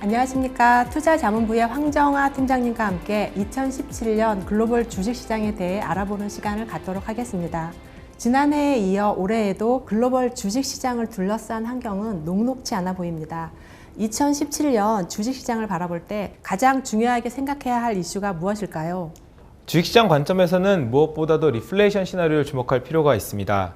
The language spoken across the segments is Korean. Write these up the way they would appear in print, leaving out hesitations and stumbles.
안녕하십니까. 투자자문부의 황정아 팀장님과 함께 2017년 글로벌 주식시장에 대해 알아보는 시간을 갖도록 하겠습니다. 지난해에 이어 올해에도 글로벌 주식시장을 둘러싼 환경은 녹록지 않아 보입니다. 2017년 주식시장을 바라볼 때 가장 중요하게 생각해야 할 이슈가 무엇일까요? 주식시장 관점에서는 무엇보다도 리플레이션 시나리오를 주목할 필요가 있습니다.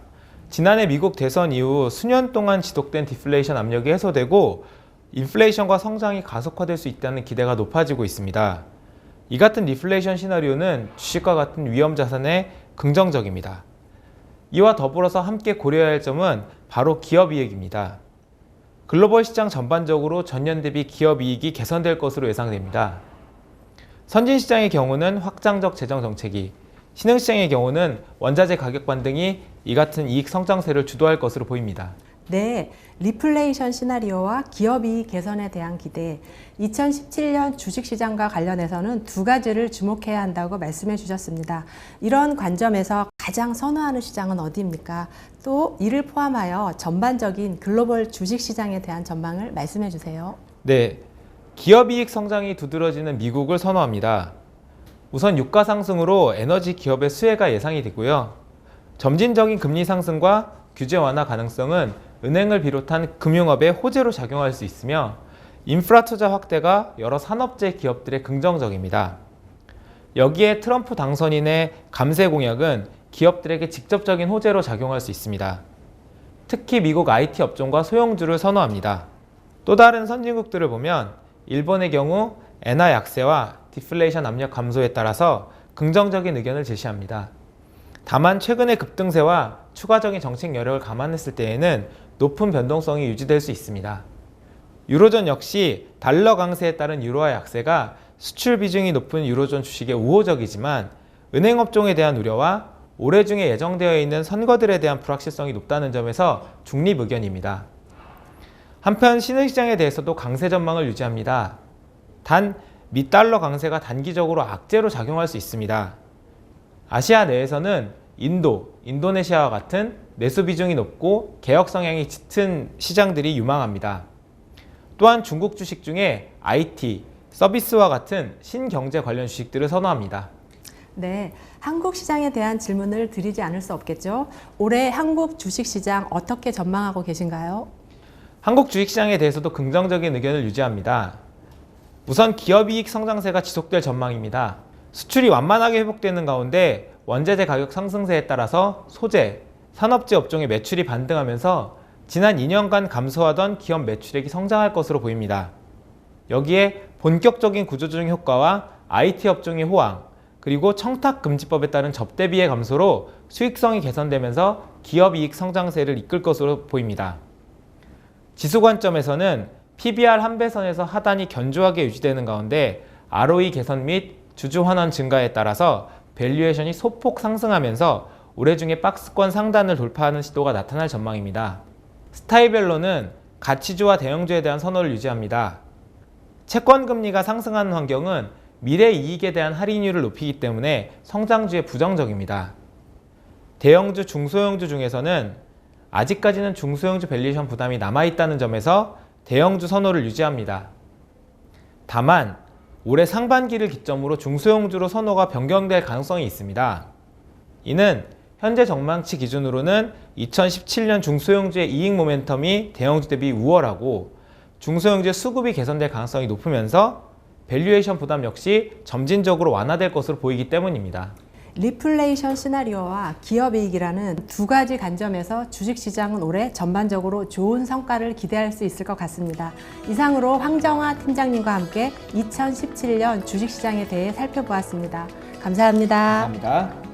지난해 미국 대선 이후 수년 동안 지속된 디플레이션 압력이 해소되고 인플레이션과 성장이 가속화될 수 있다는 기대가 높아지고 있습니다. 이 같은 리플레이션 시나리오는 주식과 같은 위험 자산에 긍정적입니다. 이와 더불어서 함께 고려해야 할 점은 바로 기업이익입니다. 글로벌 시장 전반적으로 전년 대비 기업이익이 개선될 것으로 예상됩니다. 선진시장의 경우는 확장적 재정 정책이, 신흥시장의 경우는 원자재 가격 반등이 이 같은 이익 성장세를 주도할 것으로 보입니다. 네, 리플레이션 시나리오와 기업이익 개선에 대한 기대, 2017년 주식시장과 관련해서는 두 가지를 주목해야 한다고 말씀해 주셨습니다. 이런 관점에서 가장 선호하는 시장은 어디입니까? 또 이를 포함하여 전반적인 글로벌 주식시장에 대한 전망을 말씀해 주세요. 네, 기업이익 성장이 두드러지는 미국을 선호합니다. 우선 유가 상승으로 에너지 기업의 수혜가 예상이 되고요. 점진적인 금리 상승과 규제 완화 가능성은 은행을 비롯한 금융업에 호재로 작용할 수 있으며 인프라 투자 확대가 여러 산업재 기업들의 긍정적입니다. 여기에 트럼프 당선인의 감세 공약은 기업들에게 직접적인 호재로 작용할 수 있습니다. 특히 미국 IT 업종과 소형주를 선호합니다. 또 다른 선진국들을 보면 일본의 경우 엔화 약세와 디플레이션 압력 감소에 따라서 긍정적인 의견을 제시합니다. 다만 최근의 급등세와 추가적인 정책 여력을 감안했을 때에는 높은 변동성이 유지될 수 있습니다. 유로존 역시 달러 강세에 따른 유로화 약세가 수출 비중이 높은 유로존 주식에 우호적이지만 은행업종에 대한 우려와 올해 중에 예정되어 있는 선거들에 대한 불확실성이 높다는 점에서 중립 의견입니다. 한편 신흥시장에 대해서도 강세 전망을 유지합니다. 단 미달러 강세가 단기적으로 악재로 작용할 수 있습니다. 아시아 내에서는 인도, 인도네시아와 같은 내수 비중이 높고 개혁 성향이 짙은 시장들이 유망합니다. 또한 중국 주식 중에 IT, 서비스와 같은 신경제 관련 주식들을 선호합니다. 네, 한국 시장에 대한 질문을 드리지 않을 수 없겠죠. 올해 한국 주식시장 어떻게 전망하고 계신가요? 한국 주식시장에 대해서도 긍정적인 의견을 유지합니다. 우선 기업이익 성장세가 지속될 전망입니다. 수출이 완만하게 회복되는 가운데 원자재 가격 상승세에 따라서 소재, 산업재 업종의 매출이 반등하면서 지난 2년간 감소하던 기업 매출액이 성장할 것으로 보입니다. 여기에 본격적인 구조조정 효과와 IT 업종의 호황, 그리고 청탁금지법에 따른 접대비의 감소로 수익성이 개선되면서 기업이익 성장세를 이끌 것으로 보입니다. 지수 관점에서는 PBR 한배선에서 하단이 견조하게 유지되는 가운데 ROE 개선 및 주주 환원 증가에 따라서 밸류에이션이 소폭 상승하면서 올해 중에 박스권 상단을 돌파하는 시도가 나타날 전망입니다. 스타일별로는 가치주와 대형주에 대한 선호를 유지합니다. 채권금리가 상승하는 환경은 미래 이익에 대한 할인율을 높이기 때문에 성장주에 부정적입니다. 대형주, 중소형주 중에서는 아직까지는 중소형주 밸류에이션 부담이 남아있다는 점에서 대형주 선호를 유지합니다. 다만 올해 상반기를 기점으로 중소형주로 선호가 변경될 가능성이 있습니다. 이는 현재 전망치 기준으로는 2017년 중소형주의 이익 모멘텀이 대형주 대비 우월하고 중소형주의 수급이 개선될 가능성이 높으면서 밸류에이션 부담 역시 점진적으로 완화될 것으로 보이기 때문입니다. 리플레이션 시나리오와 기업이익이라는 두 가지 관점에서 주식시장은 올해 전반적으로 좋은 성과를 기대할 수 있을 것 같습니다. 이상으로 황정아 팀장님과 함께 2017년 주식시장에 대해 살펴보았습니다. 감사합니다. 감사합니다.